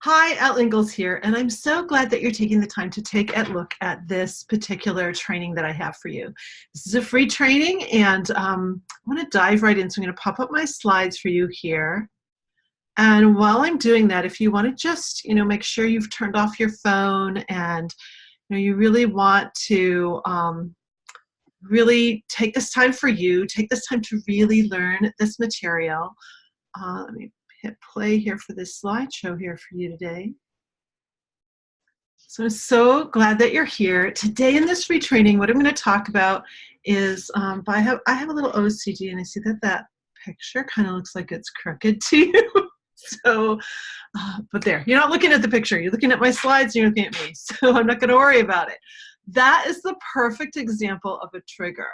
Hi, Elle here, and I'm so glad that you're taking the time to take a look at this particular training that I have for you. This is a free training, and I want to dive right in. So I'm going to pop up my slides for you here. And while I'm doing that, if you want to just, make sure you've turned off your phone and, you really want to really take this time for you, take this time to really learn this material. Let me hit play here for this slideshow here for you today. So I'm so glad that you're here. Today in this free training, what I'm going to talk about is, I have a little OCD, and I see that picture kind of looks like it's crooked to you. So, but there, you're not looking at the picture. You're looking at my slides, and you're looking at me. So I'm not going to worry about it. That is the perfect example of a trigger.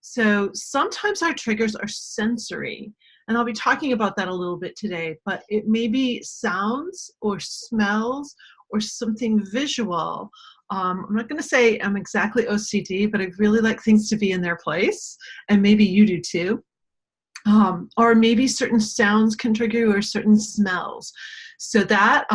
So sometimes our triggers are sensory, and I'll be talking about that a little bit today, but it may be sounds or smells or something visual. I'm not going to say I'm exactly OCD, but I really like things to be in their place, and maybe you do too. Or maybe certain sounds can trigger you, or certain smells. So that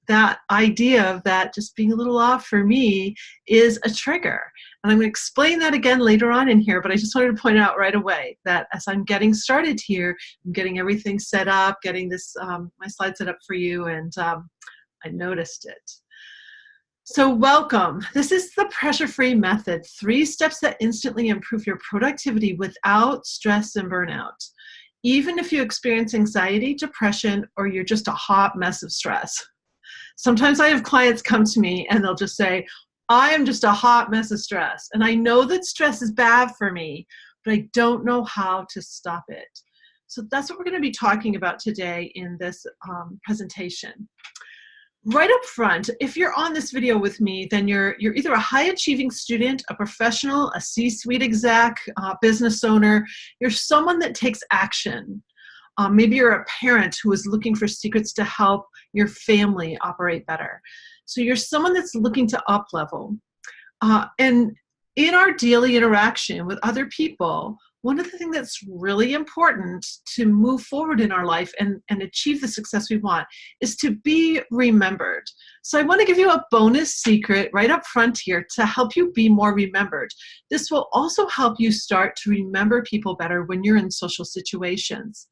that idea of that just being a little off for me is a trigger. And I'm going to explain that again later on in here, but I just wanted to point out right away that as I'm getting started here, I'm getting everything set up, getting this my slide set up for you, and I noticed it. So welcome. This is the pressure-free method, 3 steps that instantly improve your productivity without stress and burnout. Even if you experience anxiety, depression, or you're just a hot mess of stress. Sometimes I have clients come to me and they'll just say, I am just a hot mess of stress. And I know that stress is bad for me, but I don't know how to stop it. So that's what we're going to be talking about today in this presentation. Right up front, if you're on this video with me, then you're either a high-achieving student, a professional, a C-suite exec, business owner. You're someone that takes action. Maybe you're a parent who is looking for secrets to help your family operate better. So you're someone that's looking to up-level. And in our daily interaction with other people, one of the things that's really important to move forward in our life and achieve the success we want is to be remembered. So I want to give you a bonus secret right up front here to help you be more remembered. This will also help you start to remember people better when you're in social situations.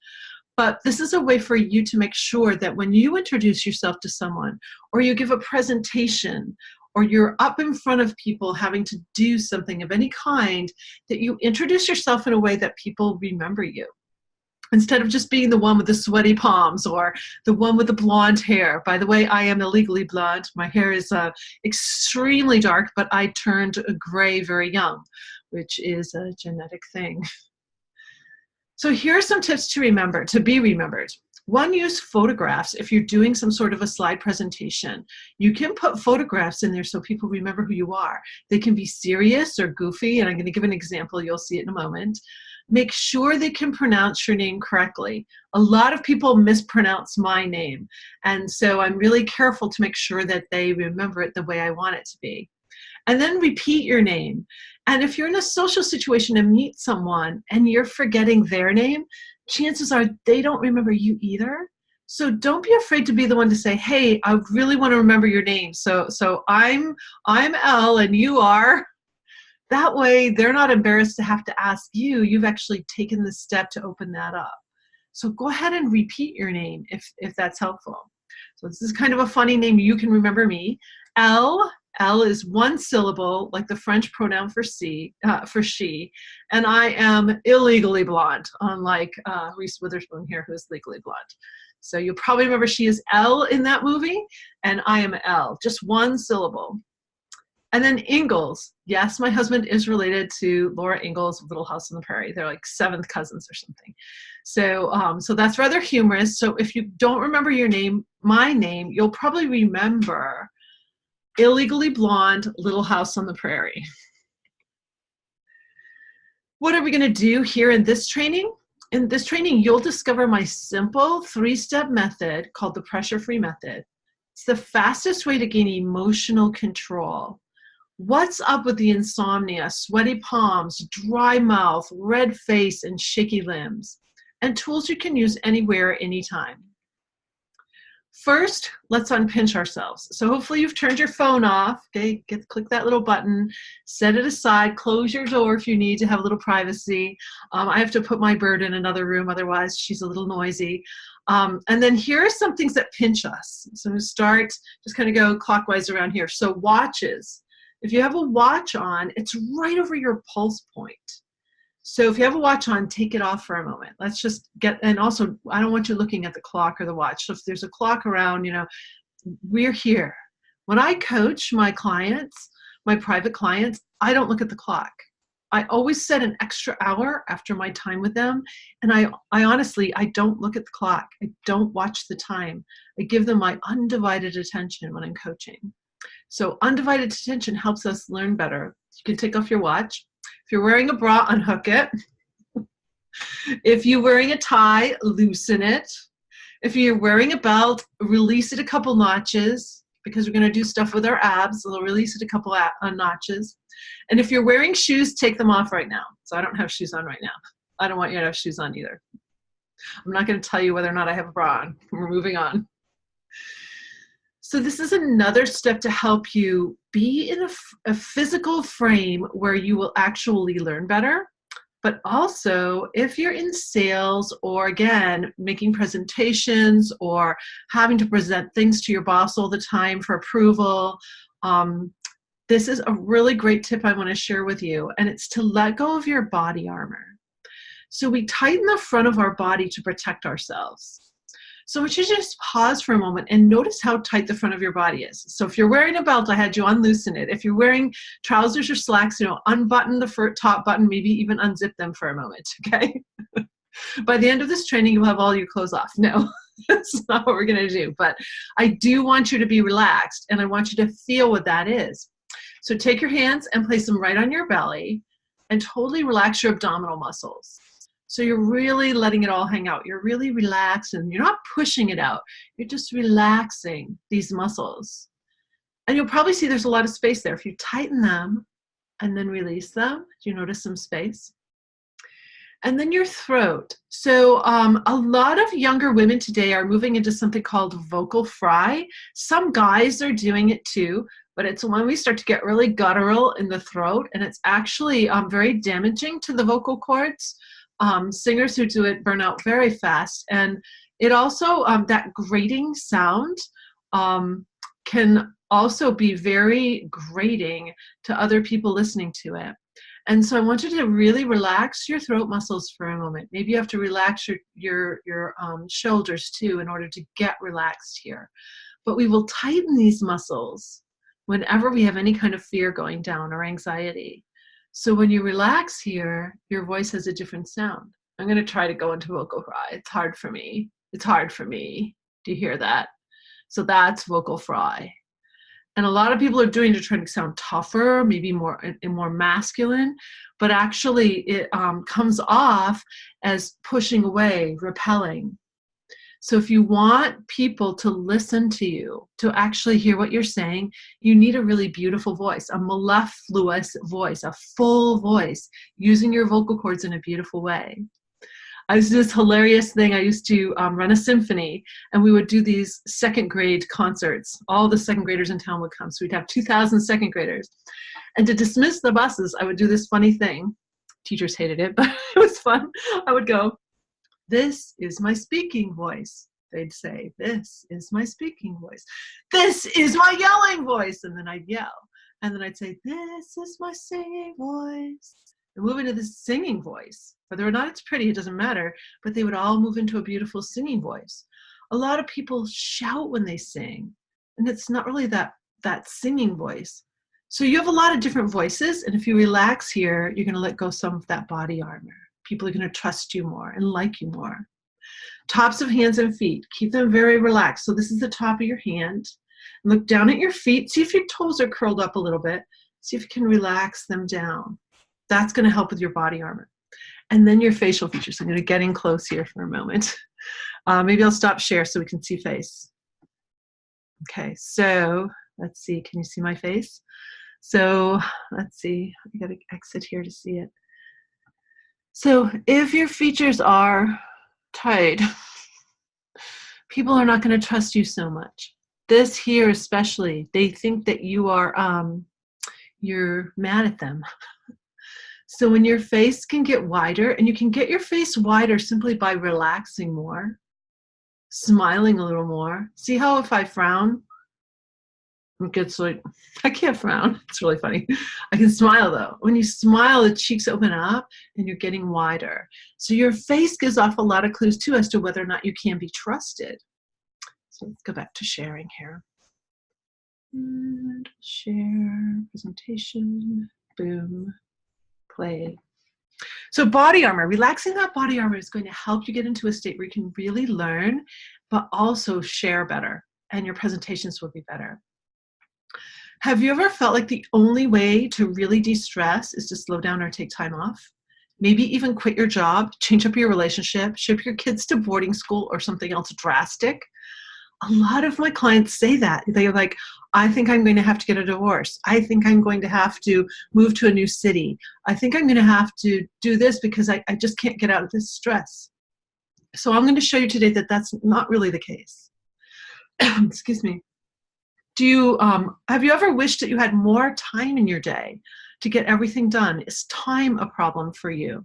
But this is a way for you to make sure that when you introduce yourself to someone, or you give a presentation, or you're up in front of people having to do something of any kind, that you introduce yourself in a way that people remember you. Instead of just being the one with the sweaty palms or the one with the blonde hair. By the way, I am illegally blonde. My hair is extremely dark, but I turned gray very young, which is a genetic thing. So here are some tips to remember, to be remembered. 1, use photographs. If you're doing some sort of a slide presentation, you can put photographs in there so people remember who you are. They can be serious or goofy, and I'm going to give an example. You'll see it in a moment. Make sure they can pronounce your name correctly. A lot of people mispronounce my name, and so I'm really careful to make sure that they remember it the way I want it to be. And then repeat your name. And if you're in a social situation and meet someone and you're forgetting their name, chances are they don't remember you either. So don't be afraid to be the one to say, hey, I really want to remember your name. So I'm Elle and you are. That way they're not embarrassed to have to ask you. You've actually taken the step to open that up. So go ahead and repeat your name if that's helpful. So this is kind of a funny name. You can remember me. Elle. Elle is 1 syllable, like the French pronoun for she, and I am illegally blonde, unlike Reese Witherspoon here, who is legally blonde. So you'll probably remember she is Elle in that movie, and I am Elle, just 1 syllable. And then Ingalls. Yes, my husband is related to Laura Ingalls, Little House on the Prairie. They're like 7th cousins or something. So, so that's rather humorous. So if you don't remember your name, my name, you'll probably remember Illegally Blonde, Little House on the Prairie. What are we going to do here in this training? In this training, you'll discover my simple 3-step method called the pressure-free method. It's the fastest way to gain emotional control. What's up with the insomnia, sweaty palms, dry mouth, red face, and shaky limbs? And tools you can use anywhere, anytime. First, let's unpinch ourselves. So hopefully you've turned your phone off. Okay, click that little button, set it aside, close your door if you need to have a little privacy. I have to put my bird in another room, otherwise she's a little noisy. And then here are some things that pinch us. So I'm going to start, just kind of go clockwise around here. So watches. If you have a watch on, it's right over your pulse point. So if you have a watch on, take it off for a moment. Let's just and also, I don't want you looking at the clock or the watch. So if there's a clock around, we're here. When I coach my clients, my private clients, I don't look at the clock. I always set an extra hour after my time with them. And I honestly, I don't look at the clock. I don't watch the time. I give them my undivided attention when I'm coaching. So undivided attention helps us learn better. You can take off your watch. If you're wearing a bra, unhook it. If you're wearing a tie, loosen it. If you're wearing a belt, release it a couple notches, because we're going to do stuff with our abs. So we'll release it a couple notches. And if you're wearing shoes, take them off right now. So I don't have shoes on right now. I don't want you to have shoes on either. I'm not going to tell you whether or not I have a bra on. We're moving on. So this is another step to help you be in a physical frame where you will actually learn better. But also, if you're in sales or, again, making presentations or having to present things to your boss all the time for approval, this is a really great tip I want to share with you, and it's to let go of your body armor. So we tighten the front of our body to protect ourselves. So I want you to just pause for a moment and notice how tight the front of your body is. So if you're wearing a belt, I had you unloosen it. If you're wearing trousers or slacks, unbutton the top button, maybe even unzip them for a moment, okay? By the end of this training, you'll have all your clothes off. No, that's not what we're gonna do. But I do want you to be relaxed, and I want you to feel what that is. So take your hands and place them right on your belly and totally relax your abdominal muscles. So you're really letting it all hang out. You're really relaxed, and you're not pushing it out. You're just relaxing these muscles. And you'll probably see there's a lot of space there. If you tighten them and then release them, do you notice some space? And then your throat. So a lot of younger women today are moving into something called vocal fry. Some guys are doing it too, but it's when we start to get really guttural in the throat, and it's actually very damaging to the vocal cords. Singers who do it burn out very fast, and it also that grating sound can also be very grating to other people listening to it. And so I want you to really relax your throat muscles for a moment. Maybe you have to relax your shoulders too in order to get relaxed here. But we will tighten these muscles whenever we have any kind of fear going down or anxiety. So when you relax here, your voice has a different sound. I'm going to try to go into vocal fry. It's hard for me. It's hard for me. Do you hear that? So that's vocal fry. And a lot of people are doing to try to sound tougher, maybe more masculine, but actually it comes off as pushing away, repelling. So if you want people to listen to you, to actually hear what you're saying, you need a really beautiful voice, a mellifluous voice, a full voice, using your vocal cords in a beautiful way. I used to do this hilarious thing. I used to run a symphony, and we would do these second grade concerts. All the second graders in town would come. So we'd have 2,000 second graders. And to dismiss the buses, I would do this funny thing. Teachers hated it, but it was fun. I would go, "This is my speaking voice." They'd say, "This is my speaking voice. This is my yelling voice." And then I'd yell. And then I'd say, "This is my singing voice." And move into this singing voice. Whether or not it's pretty, it doesn't matter. But they would all move into a beautiful singing voice. A lot of people shout when they sing. And it's not really that singing voice. So you have a lot of different voices. And if you relax here, you're going to let go some of that body armor. People are going to trust you more and like you more. Tops of hands and feet. Keep them very relaxed. So this is the top of your hand. Look down at your feet. See if your toes are curled up a little bit. See if you can relax them down. That's going to help with your body armor. And then your facial features. I'm going to get in close here for a moment. Maybe I'll stop share so we can see face. Okay, so let's see. Can you see my face? So let's see. I got to exit here to see it. So if your features are tight, People are not going to trust you so much. This here especially, they think that you are, you're mad at them. So when your face can get wider, and you can get your face wider simply by relaxing more, smiling a little more. See how if I frown, it gets like, I can't frown. It's really funny. I can smile though. When you smile, the cheeks open up and you're getting wider. So your face gives off a lot of clues too as to whether or not you can be trusted. So let's go back to sharing here. And share, presentation, boom, play. So body armor, relaxing that body armor is going to help you get into a state where you can really learn, but also share better, and your presentations will be better. Have you ever felt like the only way to really de-stress is to slow down or take time off? Maybe even quit your job, change up your relationship, ship your kids to boarding school or something else drastic? A lot of my clients say that. They're like, I think I'm going to have to get a divorce. I think I'm going to have to move to a new city. I think I'm going to have to do this because I just can't get out of this stress. So I'm going to show you today that that's not really the case. Excuse me. Have you ever wished that you had more time in your day to get everything done? Is time a problem for you?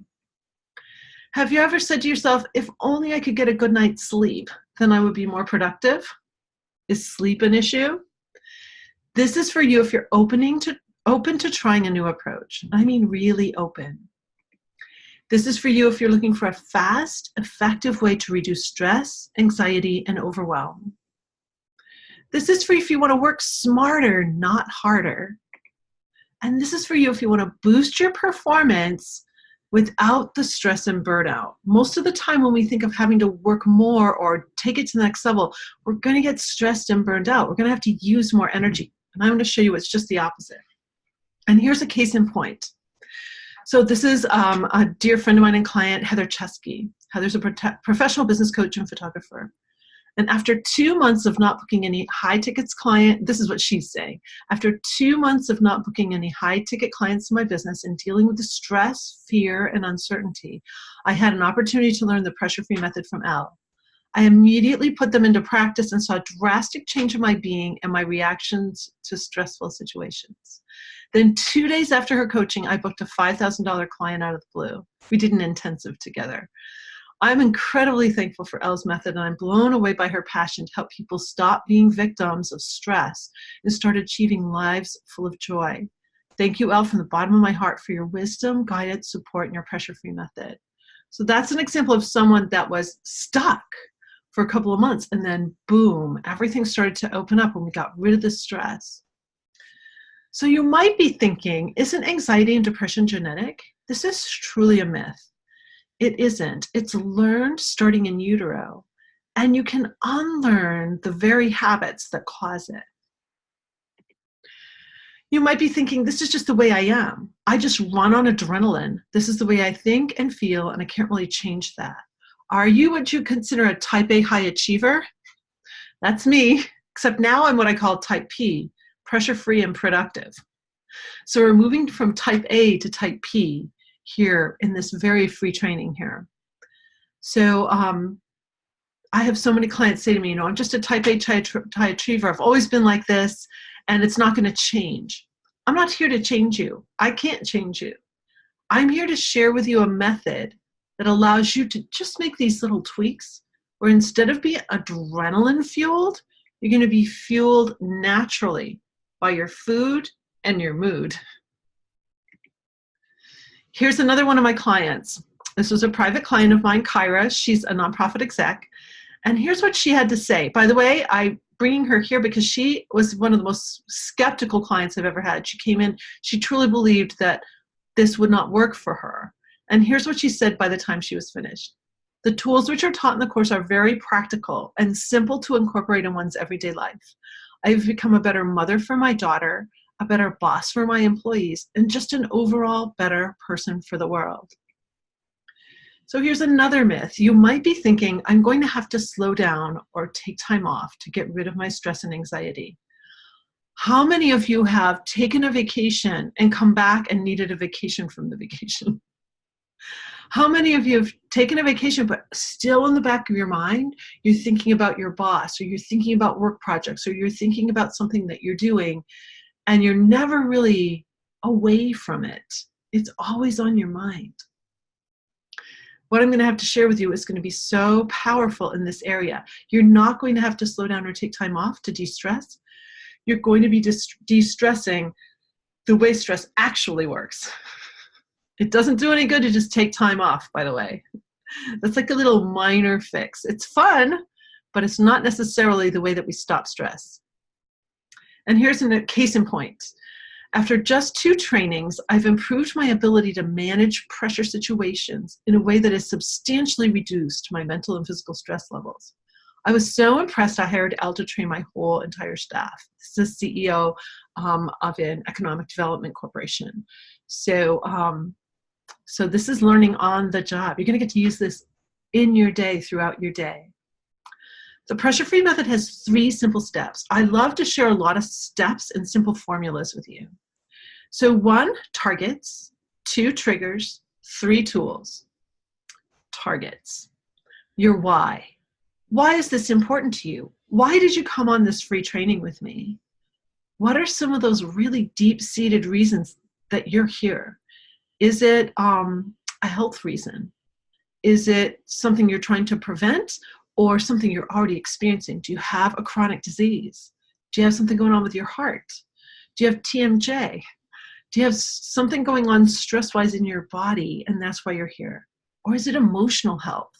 Have you ever said to yourself, if only I could get a good night's sleep, then I would be more productive? Is sleep an issue? This is for you if you're open to trying a new approach. I mean really open. This is for you if you're looking for a fast, effective way to reduce stress, anxiety, and overwhelm. This is for you if you want to work smarter, not harder. And this is for you if you want to boost your performance without the stress and burnout. Most of the time when we think of having to work more or take it to the next level, we're going to get stressed and burned out. We're going to have to use more energy. And I'm going to show you it's just the opposite. And here's a case in point. So this is a dear friend of mine and client, Heather Chesky. Heather's a professional business coach and photographer. And after 2 months of not booking any high-tickets client, this is what she's saying. After 2 months of not booking any high-ticket clients in my business and dealing with the stress, fear, and uncertainty, I had an opportunity to learn the pressure-free method from Elle. I immediately put them into practice and saw a drastic change in my being and my reactions to stressful situations. Then 2 days after her coaching, I booked a $5,000 client out of the blue. We did an intensive together. I'm incredibly thankful for Elle's method, and I'm blown away by her passion to help people stop being victims of stress and start achieving lives full of joy. Thank you, Elle, from the bottom of my heart for your wisdom, guidance, support, and your pressure-free method. So that's an example of someone that was stuck for a couple of months, and then boom, everything started to open up when we got rid of the stress. So you might be thinking, isn't anxiety and depression genetic? This is truly a myth. It isn't. It's learned starting in utero, and you can unlearn the very habits that cause it. You might be thinking, this is just the way I am. I just run on adrenaline. This is the way I think and feel, and I can't really change that. Are you what you consider a type A high achiever? That's me, except now I'm what I call type P, pressure-free and productive. So we're moving from type A to type P here in this very free training here. So I have so many clients say to me, I'm just a type A high achiever. I've always been like this, and it's not going to change. I'm not here to change you. I can't change you. I'm here to share with you a method that allows you to just make these little tweaks where instead of being adrenaline fueled, you're going to be fueled naturally by your food and your mood. Here's another one of my clients. This was a private client of mine, Kyra. She's a nonprofit exec. And here's what she had to say. By the way, I'm bringing her here because she was one of the most skeptical clients I've ever had. She came in, she truly believed that this would not work for her. And here's what she said by the time she was finished. The tools which are taught in the course are very practical and simple to incorporate in one's everyday life. I've become a better mother for my daughter, a better boss for my employees, and just an overall better person for the world. So here's another myth. You might be thinking, I'm going to have to slow down or take time off to get rid of my stress and anxiety. How many of you have taken a vacation and come back and needed a vacation from the vacation? How many of you have taken a vacation, but still in the back of your mind, you're thinking about your boss, or you're thinking about work projects, or you're thinking about something that you're doing, and you're never really away from it. It's always on your mind. What I'm going to have to share with you is going to be so powerful in this area. You're not going to have to slow down or take time off to de-stress. You're going to be de-stressing the way stress actually works. It doesn't do any good to just take time off, by the way. That's like a little minor fix. It's fun, but it's not necessarily the way that we stop stress. And here's a case in point. After just 2 trainings, I've improved my ability to manage pressure situations in a way that has substantially reduced my mental and physical stress levels. I was so impressed, I hired Elle to train my whole entire staff. This is the CEO of an economic development corporation. So this is learning on the job. You're going to get to use this in your day, throughout your day. The pressure-free method has 3 simple steps. I love to share a lot of steps and simple formulas with you. So 1, targets, 2, triggers, 3, tools. Targets. Your why. Why is this important to you? Why did you come on this free training with me? What are some of those really deep-seated reasons that you're here? Is it a health reason? Is it something you're trying to prevent, or something you're already experiencing? Do you have a chronic disease? Do you have something going on with your heart? Do you have TMJ? Do you have something going on stress-wise in your body, and that's why you're here? Or is it emotional health?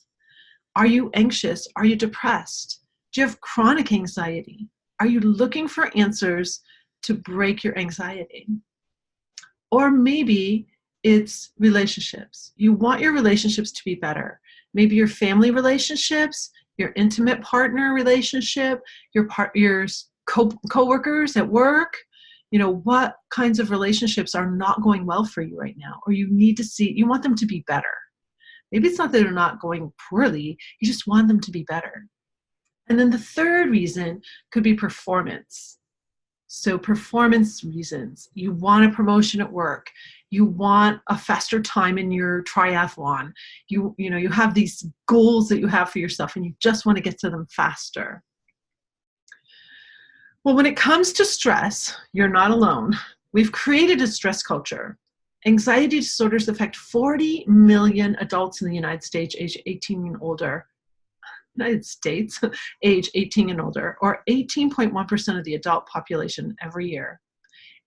Are you anxious? Are you depressed? Do you have chronic anxiety? Are you looking for answers to break your anxiety? Or maybe it's relationships. You want your relationships to be better. Maybe your family relationships, your intimate partner relationship, your co-workers at work. You know, what kinds of relationships are not going well for you right now, or you want them to be better. Maybe it's not that they're not going poorly, you just want them to be better. And then the third reason could be performance. So performance reasons. You want a promotion at work. You want a faster time in your triathlon. You have these goals that you have for yourself, and you just want to get to them faster. Well, when it comes to stress, you're not alone. We've created a stress culture. Anxiety disorders affect 40 million adults in the United States, age 18 and older. Age 18 and older, or 18.1% of the adult population every year.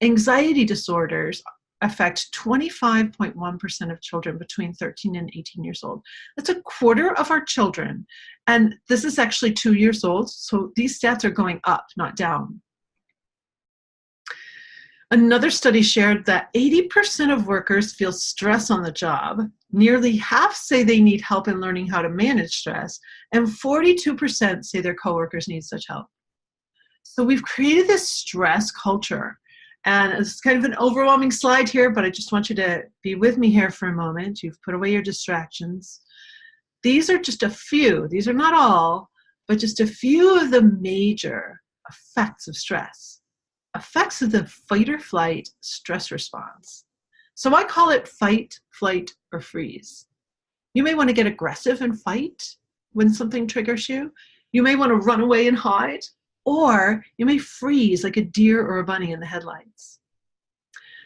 Anxiety disorders affect 25.1% of children between 13 and 18 years old. That's a quarter of our children. And this is actually 2 years old, so these stats are going up, not down. Another study shared that 80% of workers feel stress on the job. Nearly half say they need help in learning how to manage stress, and 42% say their coworkers need such help. So we've created this stress culture. And it's kind of an overwhelming slide here, but I just want you to be with me here for a moment. You've put away your distractions. These are just a few. These are not all, but just a few of the major effects of stress. Effects of the fight or flight stress response. So I call it fight, flight, or freeze. You may want to get aggressive and fight when something triggers you. You may want to run away and hide, or you may freeze like a deer or a bunny in the headlights.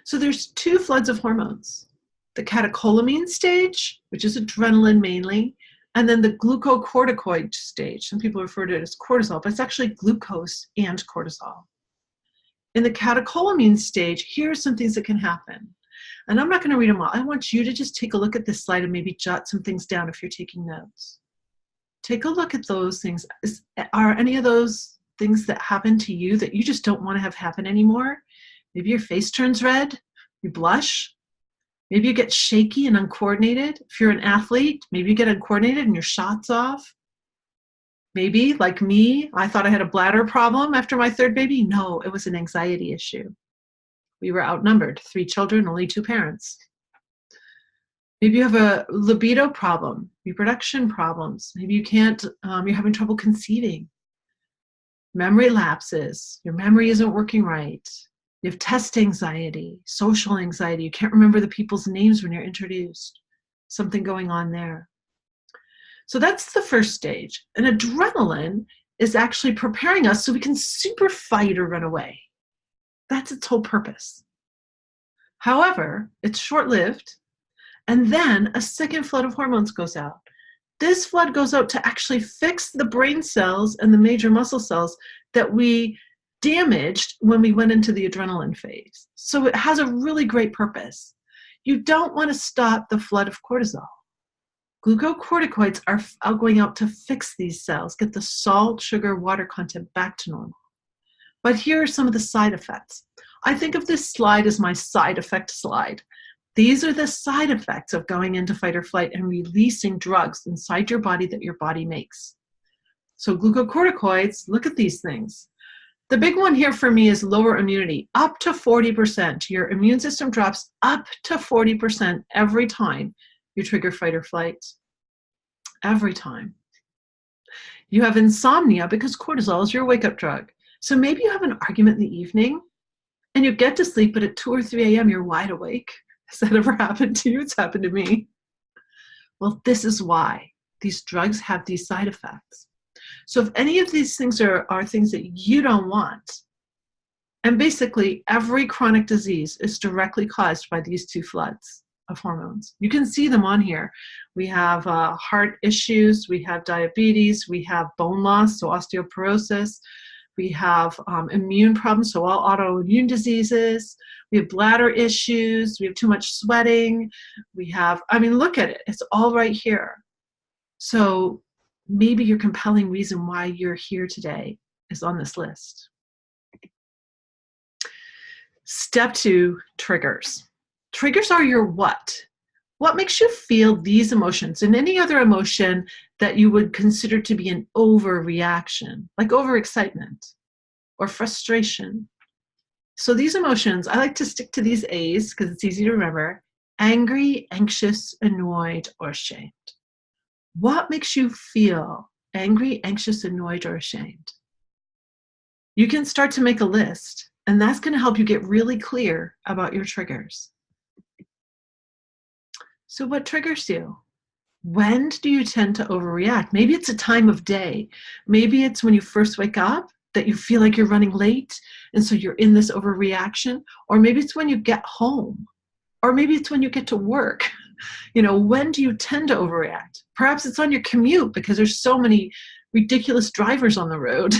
So there's 2 floods of hormones. The catecholamine stage, which is adrenaline mainly, and then the glucocorticoid stage. Some people refer to it as cortisol, but it's actually glucose and cortisol. In the catecholamine stage, here are some things that can happen. And I'm not going to read them all. I want you to just take a look at this slide and maybe jot some things down if you're taking notes. Take a look at those things. Are any of those things that happen to you that you just don't want to have happen anymore? Maybe your face turns red, you blush. Maybe you get shaky and uncoordinated. If you're an athlete, maybe you get uncoordinated and your shot's off. Maybe, like me, I thought I had a bladder problem after my 3rd baby. No, it was an anxiety issue. We were outnumbered, 3 children, only 2 parents. Maybe you have a libido problem, reproduction problems. Maybe you can't, you're having trouble conceiving. Memory lapses, your memory isn't working right. You have test anxiety, social anxiety. You can't remember the people's names when you're introduced. something going on there. So that's the first stage. And adrenaline is actually preparing us so we can super fight or run away. That's its whole purpose. However, it's short-lived, and then a second flood of hormones goes out. This flood goes out to actually fix the brain cells and the major muscle cells that we damaged when we went into the adrenaline phase. So it has a really great purpose. You don't want to stop the flood of cortisol. Glucocorticoids are going out to fix these cells, get the salt, sugar, water content back to normal. But here are some of the side effects. I think of this slide as my side effect slide. These are the side effects of going into fight or flight and releasing drugs inside your body that your body makes. So glucocorticoids, look at these things. The big one here for me is lower immunity, up to 40%. Your immune system drops up to 40% every time you trigger fight or flight. Every time. You have insomnia because cortisol is your wake-up drug. So maybe you have an argument in the evening and you get to sleep, but at 2 or 3 a.m. you're wide awake. Has that ever happened to you? It's happened to me. Well, this is why these drugs have these side effects. So if any of these things are things that you don't want, and basically every chronic disease is directly caused by these two floods of hormones. You can see them on here. We have heart issues, we have diabetes, we have bone loss, so osteoporosis, we have immune problems, so all autoimmune diseases, we have bladder issues, we have too much sweating, we have, I mean, look at it, it's all right here. So maybe your compelling reason why you're here today is on this list. Step 2, triggers. Triggers are your what. What makes you feel these emotions and any other emotion that you would consider to be an overreaction, like overexcitement or frustration. So these emotions, I like to stick to these A's because it's easy to remember: angry, anxious, annoyed, or ashamed. What makes you feel angry, anxious, annoyed, or ashamed? You can start to make a list, and that's going to help you get really clear about your triggers. So what triggers you? When do you tend to overreact? Maybe it's a time of day. Maybe it's when you first wake up that you feel like you're running late, and so you're in this overreaction. Or maybe it's when you get home. Or maybe it's when you get to work. You know, when do you tend to overreact? Perhaps it's on your commute because there's so many ridiculous drivers on the road.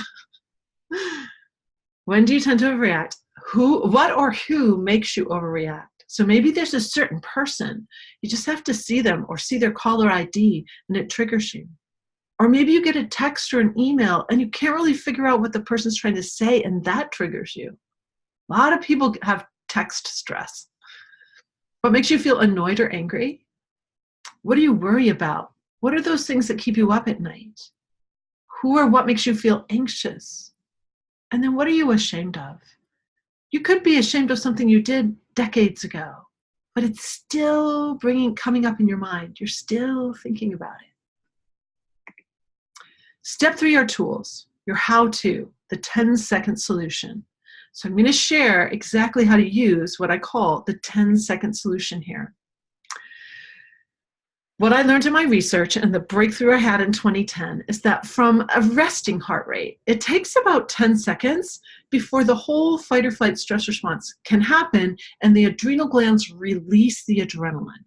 When do you tend to overreact? What or who makes you overreact? So maybe there's a certain person, you just have to see them or see their caller ID and it triggers you. Or maybe you get a text or an email and you can't really figure out what the person's trying to say and that triggers you. A lot of people have text stress. What makes you feel annoyed or angry? What do you worry about? What are those things that keep you up at night? Who or what makes you feel anxious? And then what are you ashamed of? You could be ashamed of something you did decades ago, but it's still coming up in your mind. You're still thinking about it. Step 3 are tools, your how-to, the 10-second solution. So I'm going to share exactly how to use what I call the 10-second solution here. What I learned in my research and the breakthrough I had in 2010 is that from a resting heart rate, it takes about 10 seconds before the whole fight or flight stress response can happen and the adrenal glands release the adrenaline.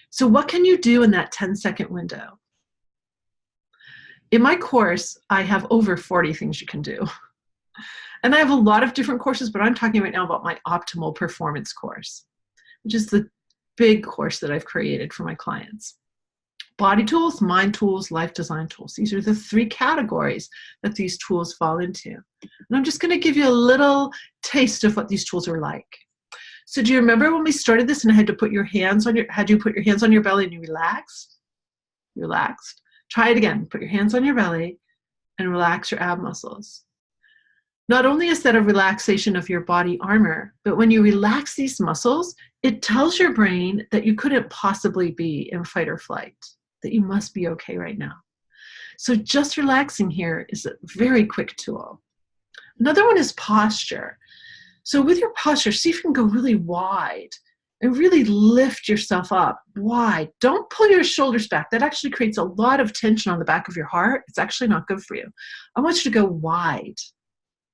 So what can you do in that 10-second window? In my course, I have over 40 things you can do. And I have a lot of different courses, but I'm talking right now about my optimal performance course, which is the big course that I've created for my clients. Body tools, mind tools, life design tools. These are the 3 categories that these tools fall into. And I'm just going to give you a little taste of what these tools are like. So do you remember when we started this and I had to put your hands on your belly and you relaxed? Relaxed. Try it again. Put your hands on your belly and relax your ab muscles. Not only is that a relaxation of your body armor, but when you relax these muscles, it tells your brain that you couldn't possibly be in fight or flight, that you must be okay right now. So just relaxing here is a very quick tool. Another one is posture. So with your posture, see if you can go really wide. and really lift yourself up wide. Don't pull your shoulders back. That actually creates a lot of tension on the back of your heart. It's actually not good for you. I want you to go wide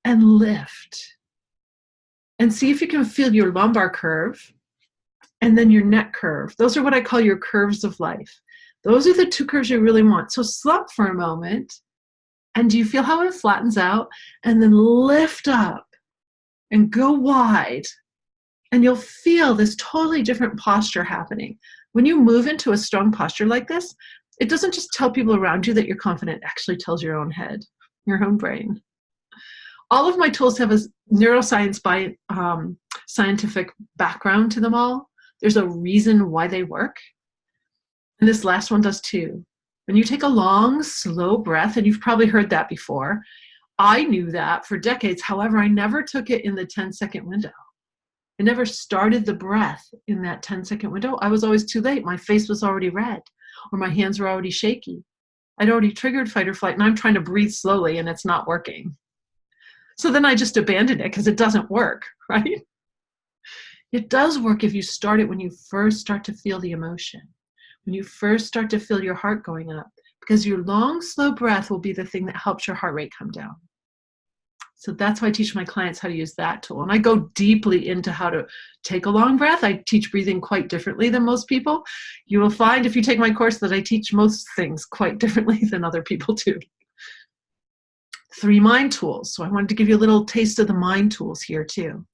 and lift. And see if you can feel your lumbar curve and then your neck curve. Those are what I call your curves of life. Those are the two curves you really want. So slump for a moment. And do you feel how it flattens out? And then lift up and go wide. And you'll feel this totally different posture happening. When you move into a strong posture like this, it doesn't just tell people around you that you're confident, it actually tells your own head, your own brain. All of my tools have a neuroscience scientific background to them all. There's a reason why they work. And this last one does too. When you take a long, slow breath, and you've probably heard that before, I knew that for decades. However, I never took it in the 10-second window. I never started the breath in that 10-second window. I was always too late. My face was already red, or my hands were already shaky. I'd already triggered fight or flight, and I'm trying to breathe slowly, and it's not working. So then I just abandoned it because it doesn't work, right? It does work if you start it when you first start to feel the emotion, when you first start to feel your heart going up, because your long, slow breath will be the thing that helps your heart rate come down. So that's why I teach my clients how to use that tool. And I go deeply into how to take a long breath. I teach breathing quite differently than most people. You will find if you take my course that I teach most things quite differently than other people do. 3 mind tools. So I wanted to give you a little taste of the mind tools here too.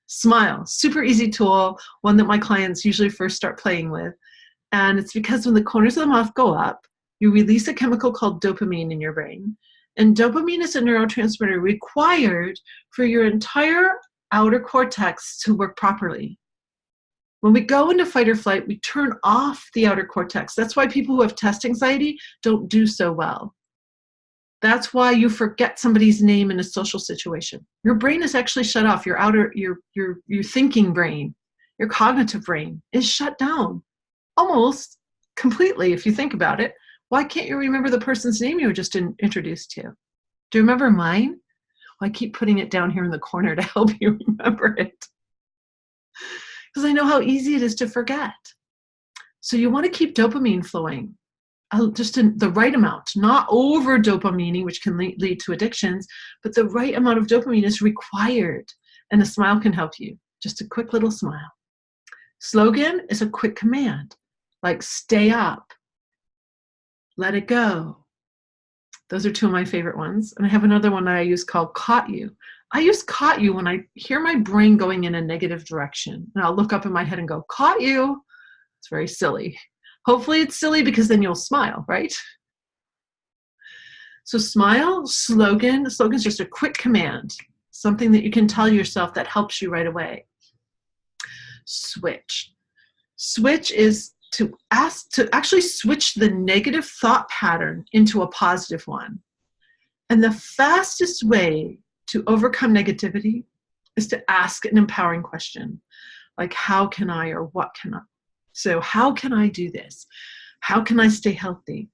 Smile, super easy tool, one that my clients usually first start playing with. And it's because when the corners of the mouth go up, you release a chemical called dopamine in your brain. And dopamine is a neurotransmitter required for your entire outer cortex to work properly. When we go into fight or flight, we turn off the outer cortex. That's why people who have test anxiety don't do so well. That's why you forget somebody's name in a social situation. Your brain is actually shut off. Your thinking brain, your cognitive brain is shut down almost completely if you think about it. Why can't you remember the person's name you were just introduced to? Do you remember mine? Well, I keep putting it down here in the corner to help you remember it. Because I know how easy it is to forget. So you want to keep dopamine flowing. Just in the right amount, not over dopamine, which can lead to addictions, but the right amount of dopamine is required. And a smile can help you. Just a quick little smile. Slogan is a quick command, like stay up, let it go. Those are 2 of my favorite ones. And I have another one that I use called caught you. I use caught you when I hear my brain going in a negative direction. And I'll look up in my head and go, caught you. It's very silly. Hopefully it's silly because then you'll smile, right? So smile, slogan. The slogan is just a quick command, something that you can tell yourself that helps you right away. Switch. Switch is to actually switch the negative thought pattern into a positive one. And the fastest way to overcome negativity is to ask an empowering question, like how can I or what can I? So how can I do this? How can I stay healthy?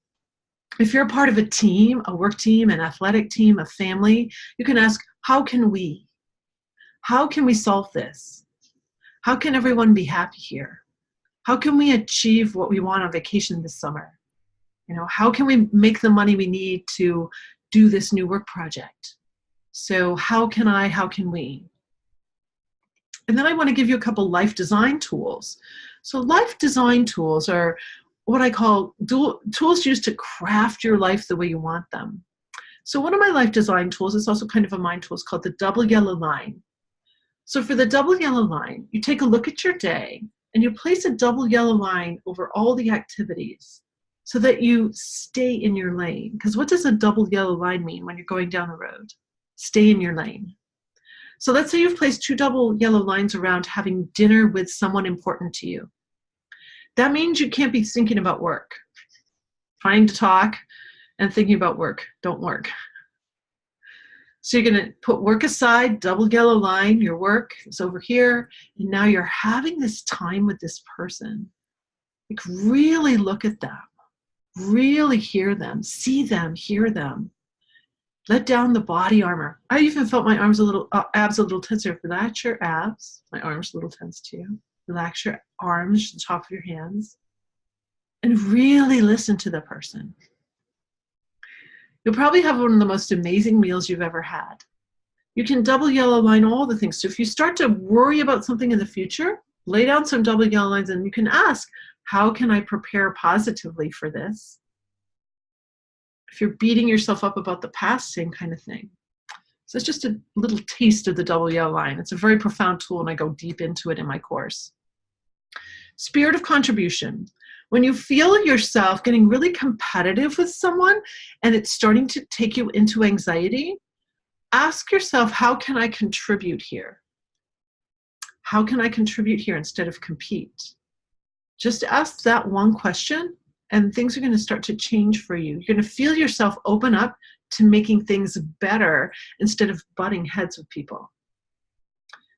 If you're a part of a team, a work team, an athletic team, a family, you can ask, how can we? How can we solve this? How can everyone be happy here? How can we achieve what we want on vacation this summer? How can we make the money we need to do this new work project? So how can we? And then I want to give you a couple life design tools. So life design tools are what I call tools used to craft your life the way you want them. So one of my life design tools is also kind of a mind tool. It's called the double yellow line. So for the double yellow line, you take a look at your day and you place a double yellow line over all the activities so that you stay in your lane. Because what does a double yellow line mean when you're going down the road? Stay in your lane. So let's say you've placed 2 double yellow lines around having dinner with someone important to you. That means you can't be thinking about work. Trying to talk and thinking about work don't work. So you're going to put work aside, double yellow line, your work is over here, and now you're having this time with this person. Like really look at them, really hear them, see them, hear them. Let down the body armor. I even felt my arms abs a little tense. If that's your abs, my arms a little tense too. Relax your arms, the top of your hands, and really listen to the person. You'll probably have one of the most amazing meals you've ever had. You can double yellow line all the things. So if you start to worry about something in the future, lay down some double yellow lines and you can ask, how can I prepare positively for this? If you're beating yourself up about the past, same kind of thing. So it's just a little taste of the double yellow line. It's a very profound tool and I go deep into it in my course. Spirit of contribution. When you feel yourself getting really competitive with someone and it's starting to take you into anxiety, ask yourself, how can I contribute here? How can I contribute here instead of compete? Just ask that one question and things are going to start to change for you. You're going to feel yourself open up to making things better instead of butting heads with people.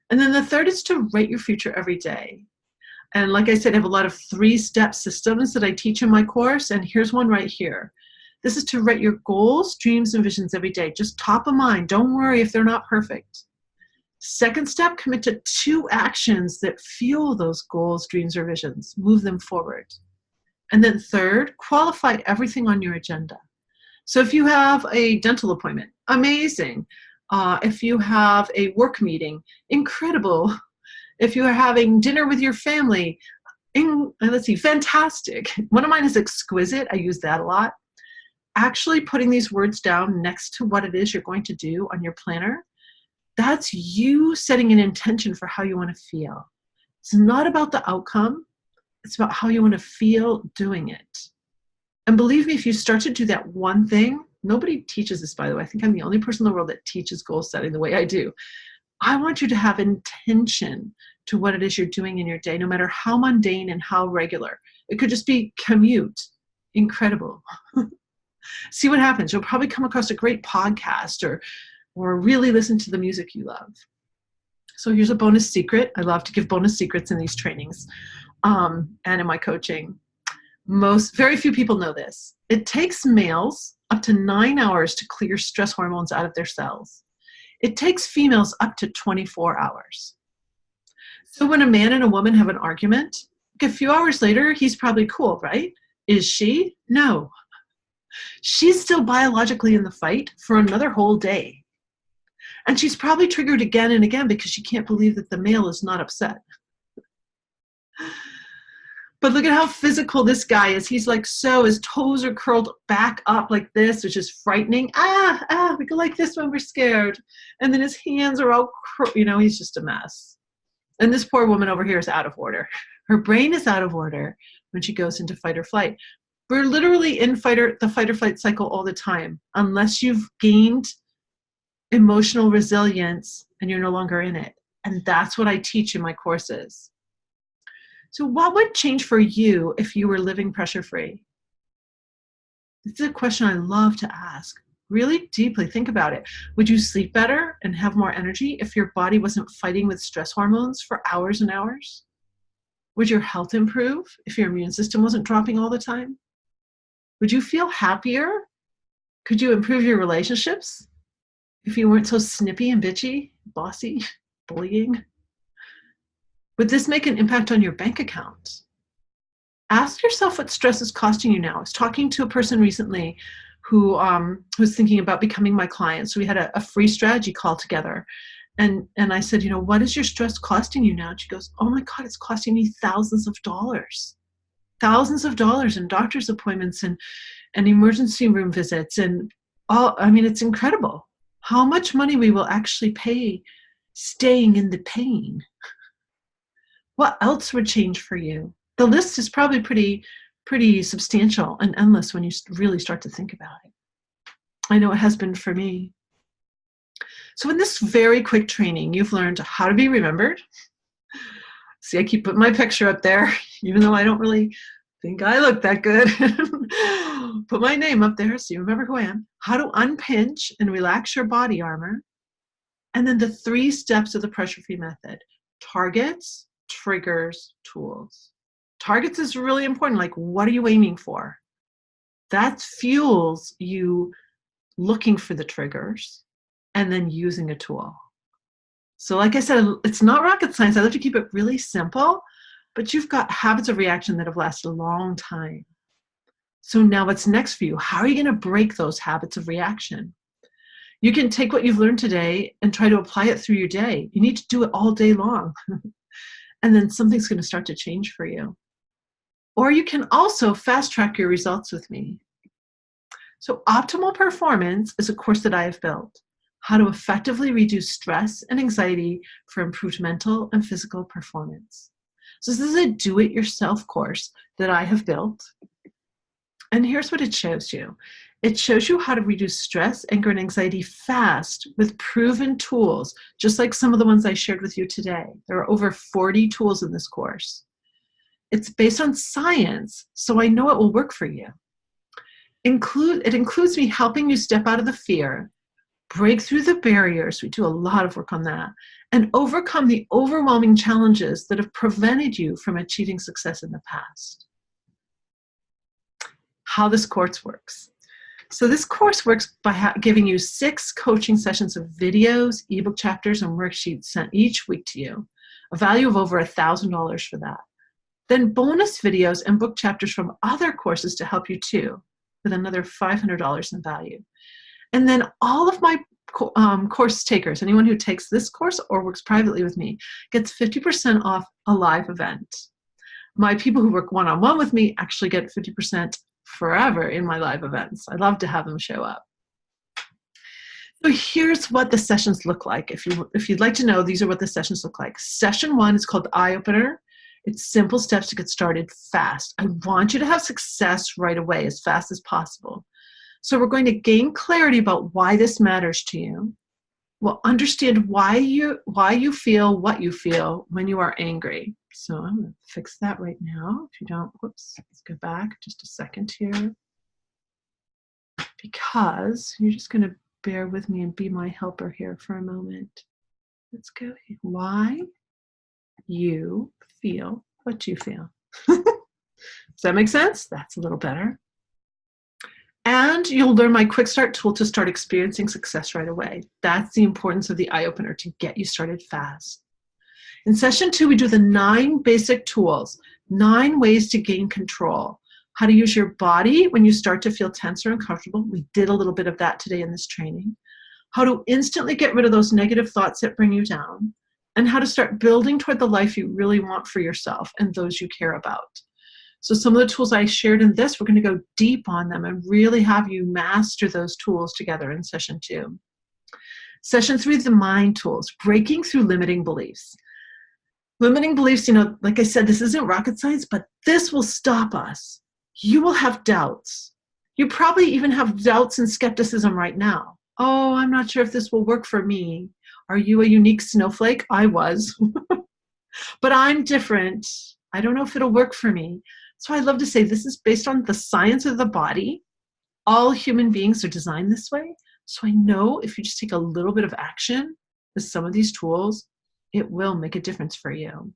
And then the third is to write your future every day. And like I said, I have a lot of 3-step systems that I teach in my course. And here's one right here. This is to write your goals, dreams, and visions every day. Just top of mind. Don't worry if they're not perfect. Second step, commit to 2 actions that fuel those goals, dreams, or visions. Move them forward. And then third, qualify everything on your agenda. So if you have a dental appointment, amazing. If you have a work meeting, incredible. If you are having dinner with your family, fantastic. One of mine is exquisite. I use that a lot. Actually putting these words down next to what it is you're going to do on your planner, that's you setting an intention for how you want to feel. It's not about the outcome. It's about how you want to feel doing it. And believe me, if you start to do that one thing, nobody teaches this, by the way. I think I'm the only person in the world that teaches goal setting the way I do. I want you to have intention to what it is you're doing in your day, no matter how mundane and how regular. It could just be commute. Incredible. See what happens. You'll probably come across a great podcast or really listen to the music you love. So here's a bonus secret. I love to give bonus secrets in these trainings and in my coaching. Very few people know this. It takes males up to 9 hours to clear stress hormones out of their cells. It takes females up to 24 hours. So when a man and a woman have an argument, a few hours later, he's probably cool, right? Is she? No. She's still biologically in the fight for another whole day. And she's probably triggered again and again because she can't believe that the male is not upset. But look at how physical this guy is. He's like his toes are curled back up like this, which is frightening. We go like this when we're scared. And then his hands are all, he's just a mess. And this poor woman over here is out of order. Her brain is out of order when she goes into fight or flight. We're literally in the fight or flight cycle all the time, unless you've gained emotional resilience and you're no longer in it. And that's what I teach in my courses. So what would change for you if you were living pressure-free? This is a question I love to ask. Really deeply think about it. Would you sleep better and have more energy if your body wasn't fighting with stress hormones for hours and hours? Would your health improve if your immune system wasn't dropping all the time? Would you feel happier? Could you improve your relationships if you weren't so snippy and bitchy, bossy, bullying? Would this make an impact on your bank account? Ask yourself what stress is costing you now. I was talking to a person recently who was thinking about becoming my client. So we had a free strategy call together. And I said, what is your stress costing you now? And she goes, oh my God, it's costing me thousands of dollars. Thousands of dollars in doctor's appointments and emergency room visits. And it's incredible how much money we will actually pay staying in the pain. What else would change for you? The list is probably pretty substantial and endless when you really start to think about it. I know it has been for me. So in this very quick training, you've learned how to be remembered. See, I keep putting my picture up there, even though I don't really think I look that good. Put my name up there so you remember who I am. How to unpinch and relax your body armor. And then the 3 steps of the pressure-free method. Targets, triggers, tools. Targets is really important. Like, what are you aiming for? That fuels you looking for the triggers and then using a tool. So like I said, it's not rocket science. I love to keep it really simple. but you've got habits of reaction that have lasted a long time. So now what's next for you? How are you going to break those habits of reaction? You can take what you've learned today and try to apply it through your day. You need to do it all day long. And then something's going to start to change for you. Or you can also fast track your results with me. So Optimal Performance is a course that I have built. How to effectively reduce stress and anxiety for improved mental and physical performance. So this is a do-it-yourself course that I have built. And here's what it shows you. It shows you how to reduce stress, anger, and anxiety fast with proven tools, just like some of the ones I shared with you today. There are over 40 tools in this course. It's based on science, so I know it will work for you. It includes me helping you step out of the fear, break through the barriers, we do a lot of work on that, and overcome the overwhelming challenges that have prevented you from achieving success in the past. How this course works. So this course works by giving you 6 coaching sessions of videos, ebook chapters, and worksheets sent each week to you, a value of over $1,000 for that. Then bonus videos and book chapters from other courses to help you too, with another $500 in value. And then all of my course takers, anyone who takes this course or works privately with me, gets 50% off a live event. My people who work one-on-one with me actually get 50% forever in my live events. I love to have them show up. So here's what the sessions look like. If you'd like to know, these are what the sessions look like. Session 1 is called Eye Opener. It's simple steps to get started fast. I want you to have success right away, as fast as possible. So we're going to gain clarity about why this matters to you. We'll understand why you feel what you feel when you are angry. So I'm going to fix that right now. If you don't, whoops, let's go back just a second here. Because you're just going to bear with me and be my helper here for a moment. Let's go here. Why you feel what you feel. Does that make sense? That's a little better. And you'll learn my quick start tool to start experiencing success right away. That's the importance of the eye opener, to get you started fast. In session 2, we do the 9 basic tools, 9 ways to gain control. How to use your body when you start to feel tense or uncomfortable. We did a little bit of that today in this training. How to instantly get rid of those negative thoughts that bring you down. And how to start building toward the life you really want for yourself and those you care about. So some of the tools I shared in this, we're going to go deep on them and really have you master those tools together in session 2. Session 3 is the mind tools, breaking through limiting beliefs. Limiting beliefs, like I said, this isn't rocket science, but this will stop us. You will have doubts. You probably even have doubts and skepticism right now. Oh, I'm not sure if this will work for me. Are you a unique snowflake? I was. But I'm different. I don't know if it'll work for me. So I love to say this is based on the science of the body. All human beings are designed this way. So I know if you just take a little bit of action with some of these tools, it will make a difference for you.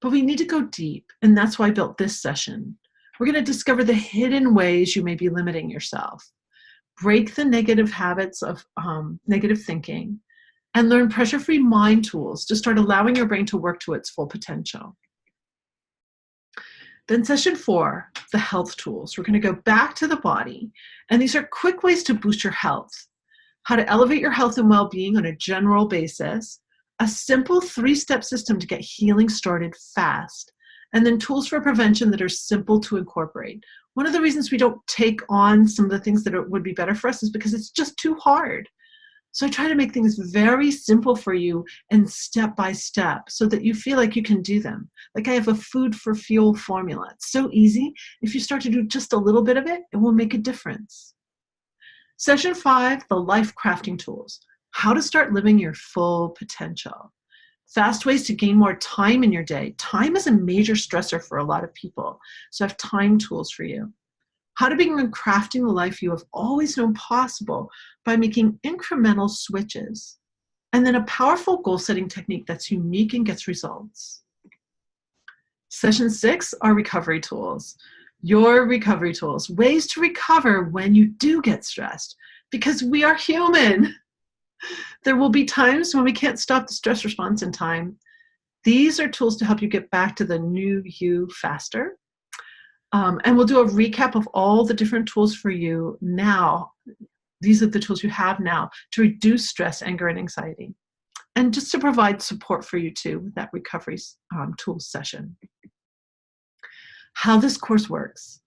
But we need to go deep, and that's why I built this session. We're going to discover the hidden ways you may be limiting yourself, break the negative habits of negative thinking, and learn pressure-free mind tools to start allowing your brain to work to its full potential. Then session 4, the health tools. We're going to go back to the body, and these are quick ways to boost your health, how to elevate your health and well-being on a general basis, a simple 3-step system to get healing started fast, and then tools for prevention that are simple to incorporate. One of the reasons we don't take on some of the things that would be better for us is because it's just too hard. So I try to make things very simple for you and step by step so that you feel like you can do them. Like I have a food for fuel formula. It's so easy. If you start to do just a little bit of it, it will make a difference. Session 5, the life crafting tools. How to start living your full potential. Fast ways to gain more time in your day. Time is a major stressor for a lot of people. So I have time tools for you. How to begin crafting the life you have always known possible by making incremental switches. And then a powerful goal-setting technique that's unique and gets results. Session 6 are recovery tools. Your recovery tools. Ways to recover when you do get stressed. Because we are human. There will be times when we can't stop the stress response in time. These are tools to help you get back to the new you faster. And we'll do a recap of all the different tools for you now. These are the tools you have now to reduce stress, anger, and anxiety. And just to provide support for you too with that recovery tools session. How this course works.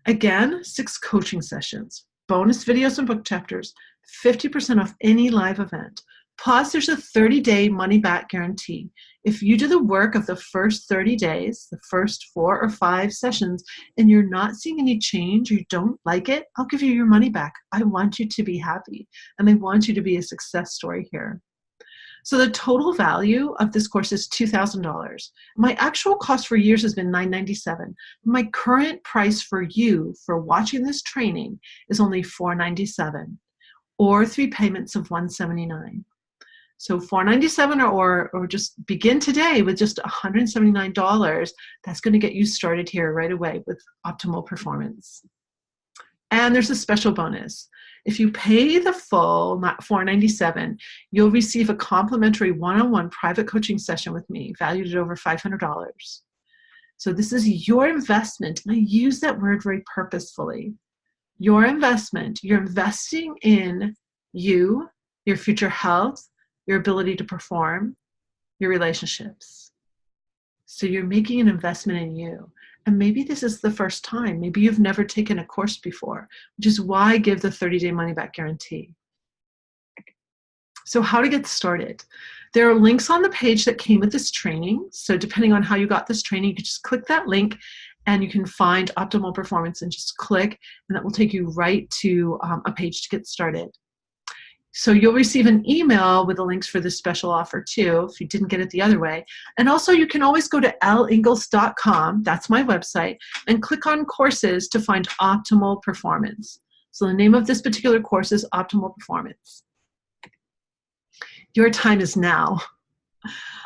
Again, 6 coaching sessions, bonus videos and book chapters, 50% off any live event. Plus, there's a 30-day money-back guarantee. If you do the work of the first 30 days, the first 4 or 5 sessions, and you're not seeing any change, or you don't like it, I'll give you your money back. I want you to be happy, and I want you to be a success story here. So the total value of this course is $2,000. My actual cost for years has been $997. My current price for you for watching this training is only $497, or 3 payments of $179. So $497, or just begin today with just $179. That's going to get you started here right away with optimal performance. And there's a special bonus. If you pay the full $497, you'll receive a complimentary one-on-one private coaching session with me, valued at over $500. So this is your investment, and I use that word very purposefully. Your investment. You're investing in you, your future health, your ability to perform, your relationships. So you're making an investment in you. And maybe this is the first time. Maybe you've never taken a course before, which is why I give the 30-day money-back guarantee. So how to get started. There are links on the page that came with this training. So depending on how you got this training, you can just click that link and you can find optimal performance and just click, and that will take you right to a page to get started. So you'll receive an email with the links for this special offer too, if you didn't get it the other way. And also you can always go to elleingles.com, that's my website, and click on courses to find optimal performance. So the name of this particular course is Optimal Performance. Your time is now.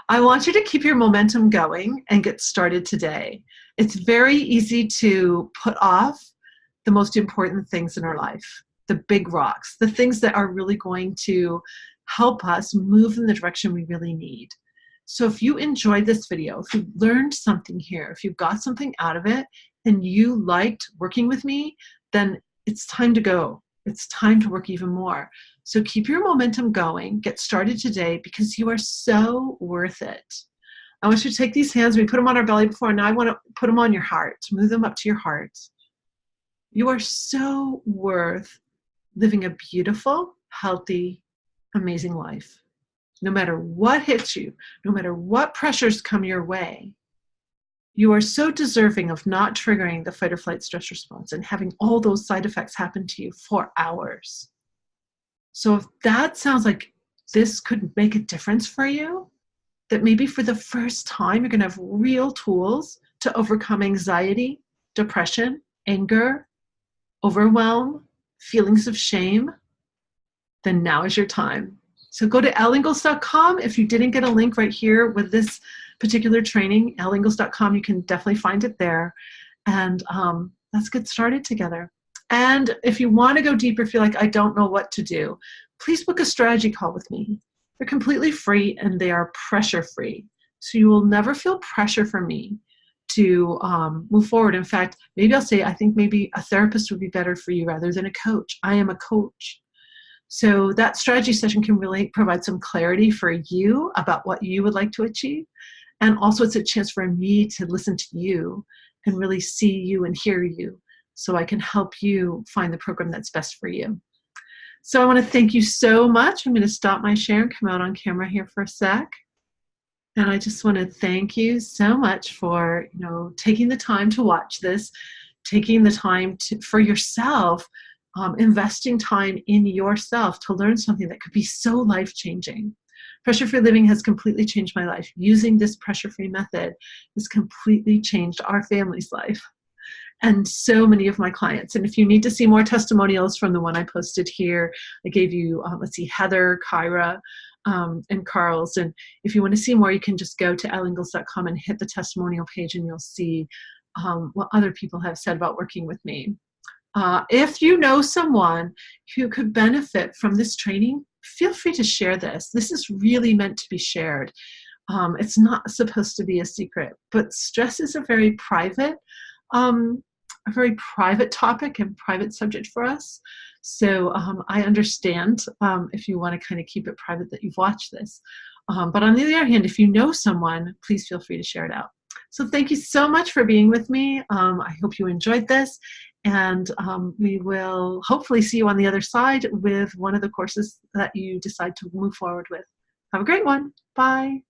I want you to keep your momentum going and get started today. It's very easy to put off the most important things in our life. The big rocks, the things that are really going to help us move in the direction we really need. So if you enjoyed this video, if you learned something here, if you got something out of it and you liked working with me, then it's time to go. It's time to work even more. So keep your momentum going, get started today, because you are so worth it. I want you to take these hands, we put them on our belly before, and now I want to put them on your heart, move them up to your heart. You are so worth living a beautiful, healthy, amazing life. No matter what hits you, no matter what pressures come your way, you are so deserving of not triggering the fight or flight stress response and having all those side effects happen to you for hours. So if that sounds like this could make a difference for you, that maybe for the first time you're going to have real tools to overcome anxiety, depression, anger, overwhelm, feelings of shame, then now is your time. So go to elleingles.com. If you didn't get a link right here with this particular training, elleingles.com, you can definitely find it there. And let's get started together. And if you want to go deeper, if you're like, I don't know what to do, please book a strategy call with me. They're completely free and they are pressure free. So you will never feel pressure from me to move forward. In fact, maybe I'll say, I think maybe a therapist would be better for you rather than a coach. I am a coach. So that strategy session can really provide some clarity for you about what you would like to achieve. And also it's a chance for me to listen to you and really see you and hear you, so I can help you find the program that's best for you. So I want to thank you so much. I'm going to stop my share and come out on camera here for a sec. And I just want to thank you so much for, taking the time to watch this, taking the time for yourself, investing time in yourself to learn something that could be so life-changing. Pressure-free living has completely changed my life. Using this pressure-free method has completely changed our family's life and so many of my clients. And if you need to see more testimonials from the one I posted here, I gave you, Heather, Kyra, and Carl's. And if you want to see more, you can just go to elleingles.com and hit the testimonial page, and you'll see what other people have said about working with me. If you know someone who could benefit from this training, feel free to share this. This is really meant to be shared. It's not supposed to be a secret, but stress is um, a very private topic and private subject for us. So I understand if you want to kind of keep it private that you've watched this. But on the other hand, if you know someone, please feel free to share it out. So thank you so much for being with me. I hope you enjoyed this. And we will hopefully see you on the other side with one of the courses that you decide to move forward with. Have a great one. Bye.